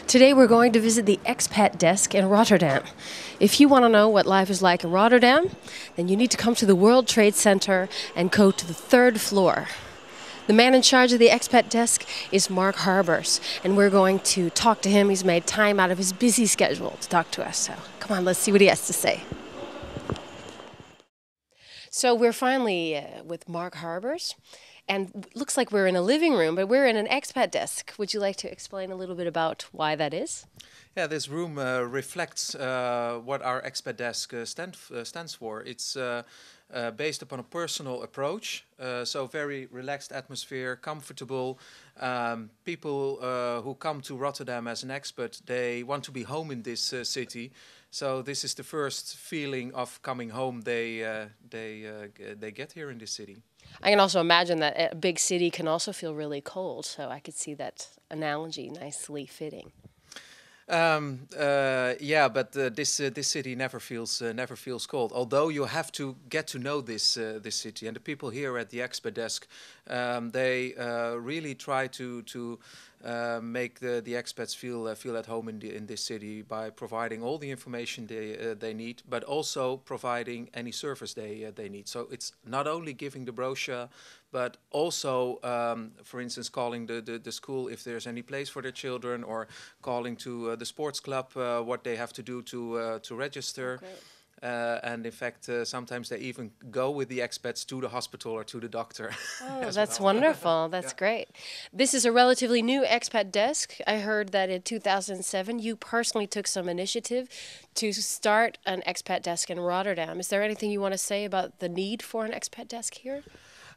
Today we're going to visit the expat desk in Rotterdam. If you want to know what life is like in Rotterdam, then you need to come to the World Trade Center and go to the third floor. The man in charge of the expat desk is Mark Harbers, and we're going to talk to him. He's made time out of his busy schedule to talk to us. So come on, let's see what he has to say. So we're finally with Mark Harbers, and looks like we're in a living room, but we're in an expat desk. Would you like to explain a little bit about why that is? Yeah, this room reflects what our expat desk stands for. It's based upon a personal approach, so very relaxed atmosphere, comfortable. People who come to Rotterdam as an expat, they want to be home in this city. So this is the first feeling of coming home they get here in this city. I can also imagine that a big city can also feel really cold, so I could see that analogy nicely fitting. Yeah, but this city never feels cold. Although you have to get to know this city, and the people here at the expat desk, they really try to make the expats feel at home in this city by providing all the information they need, but also providing any service they need. So it's not only giving the brochure, but also, for instance, calling the school if there's any place for their children, or calling to the sports club what they have to do to register. Great. And in fact, sometimes they even go with the expats to the hospital or to the doctor. Oh, that's wonderful. That's great. This is a relatively new expat desk. I heard that in 2007 you personally took some initiative to start an expat desk in Rotterdam. Is there anything you want to say about the need for an expat desk here?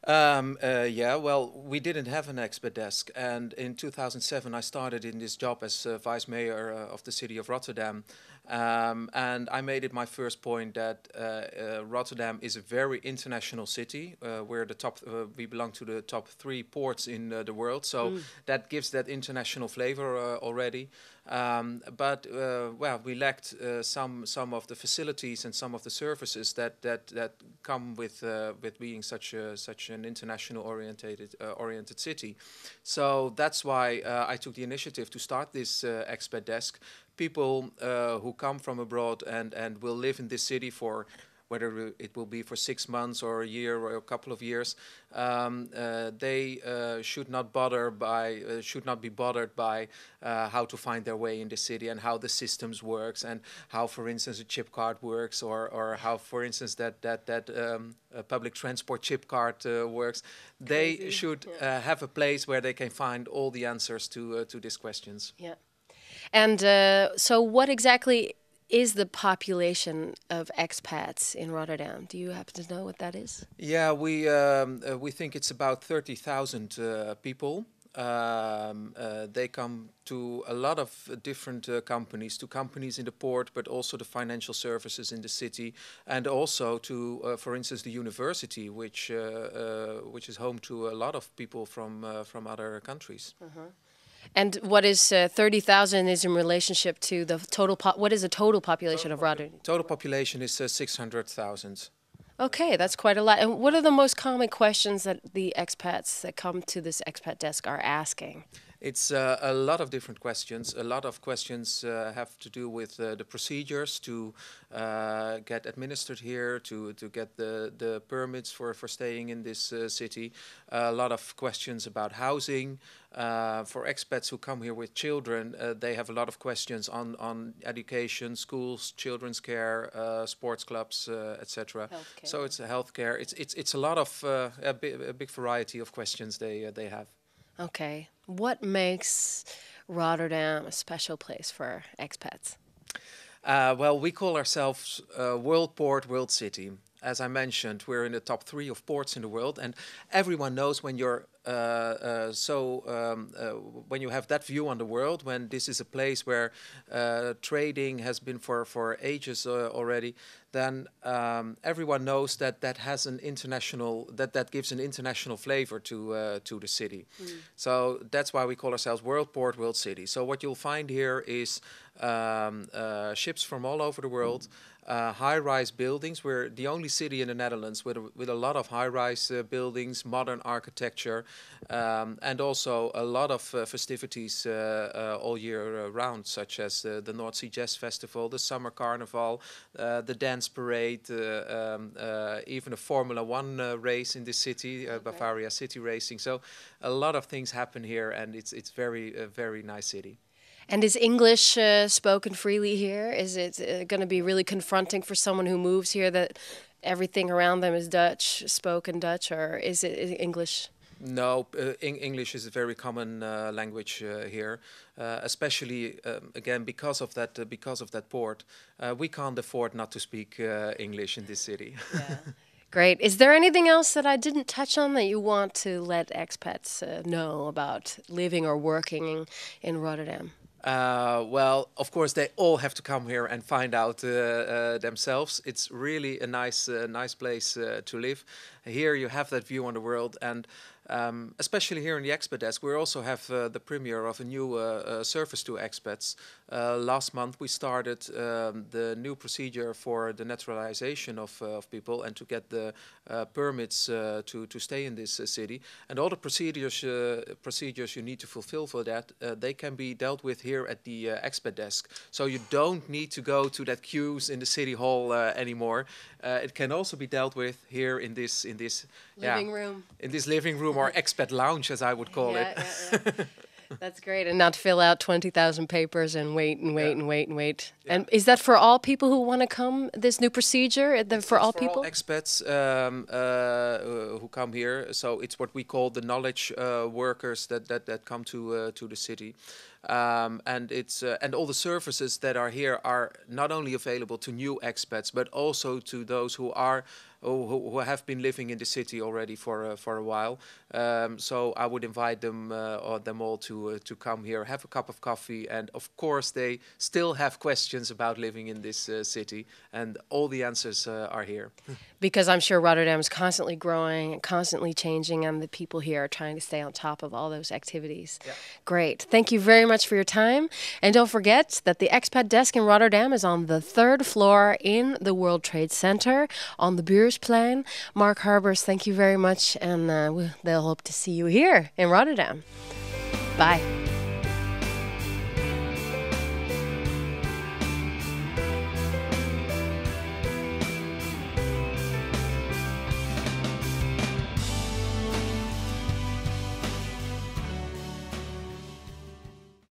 Yeah, well, we didn't have an expat desk, and in 2007 I started in this job as vice mayor of the city of Rotterdam, and I made it my first point that Rotterdam is a very international city. We're the top, we belong to the top 3 ports in the world, so that gives that international flavor already. But well, we lacked some of the facilities and some of the services that come with being such an international oriented city. So that's why I took the initiative to start this expat desk. People who come from abroad and will live in this city for, whether it will be for 6 months or a year or a couple of years, they should not be bothered by how to find their way in the city and how the systems works, and how, for instance, a chip card works, or how, for instance, that public transport chip card works. They Crazy. should have a place where they can find all the answers to these questions. Yeah. And so what exactly is the population of expats in Rotterdam? Do you happen to know what that is? Yeah, we think it's about 30,000 people. They come to a lot of different companies, to companies in the port, but also the financial services in the city, and also to, for instance, the university, which is home to a lot of people from other countries. And what is 30,000 is in relationship to the total what is the total population of Rotterdam? Total population is 600,000. Okay, that's quite a lot. And what are the most common questions that the expats that come to this expat desk are asking? It's a lot of different questions. A lot of questions have to do with the procedures to get administered here, to get the permits for staying in this city. A lot of questions about housing. For expats who come here with children, they have a lot of questions on education, schools, children's care, sports clubs, etc. So it's healthcare. It's a lot of a big variety of questions they have. Okay. What makes Rotterdam a special place for expats? Well, we call ourselves World Port, World City. As I mentioned, we're in the top 3 of ports in the world, and everyone knows when you're when you have that view on the world, when this is a place where trading has been for ages already, then everyone knows that has an international, that gives an international flavor to the city. So that's why we call ourselves World Port, World City. So what you'll find here is ships from all over the world, high-rise buildings. We're the only city in the Netherlands with a lot of high-rise buildings, modern architecture, and also a lot of festivities all year round, such as the North Sea Jazz Festival, the Summer Carnival, the dance parade, even a Formula One race in this city, Bavaria City Racing. So a lot of things happen here, and it's very nice city. And is English spoken freely here? Is it going to be really confronting for someone who moves here that everything around them is Dutch, spoken Dutch, or is it English? No, English is a very common language here, especially again because of that port. We can't afford not to speak English in this city. Yeah. Great. Is there anything else that I didn't touch on that you want to let expats know about living or working in Rotterdam? Well, of course, they all have to come here and find out themselves. It's really a nice place to live. Here you have that view on the world, and especially here in the expat desk, we also have the premiere of a new service to expats. Last month we started the new procedure for the naturalization of people and to get the permits to stay in this city. And all the procedures you need to fulfill for that, they can be dealt with here at the expat desk. So you don't need to go to that queues in the city hall anymore. It can also be dealt with here in this living room. In this living room or expat lounge, as I would call it. Yeah. That's great, and not fill out 20,000 papers and wait and wait and wait and wait. Yeah. And is that for all people who want to come? This new procedure, for all people? All expats who come here. So it's what we call the knowledge workers that come to the city. And it's and all the services that are here are not only available to new expats, but also to those who have been living in the city already for a while. So I would invite them all to come here, have a cup of coffee, and of course they still have questions about living in this city, and all the answers are here. Because I'm sure Rotterdam is constantly growing and constantly changing, and the people here are trying to stay on top of all those activities. Yeah. Great. Thank you very much for your time. And don't forget that the expat desk in Rotterdam is on the 3rd floor in the World Trade Center on the Beursplein. Mark Harbers, thank you very much, and they'll hope to see you here in Rotterdam. Bye.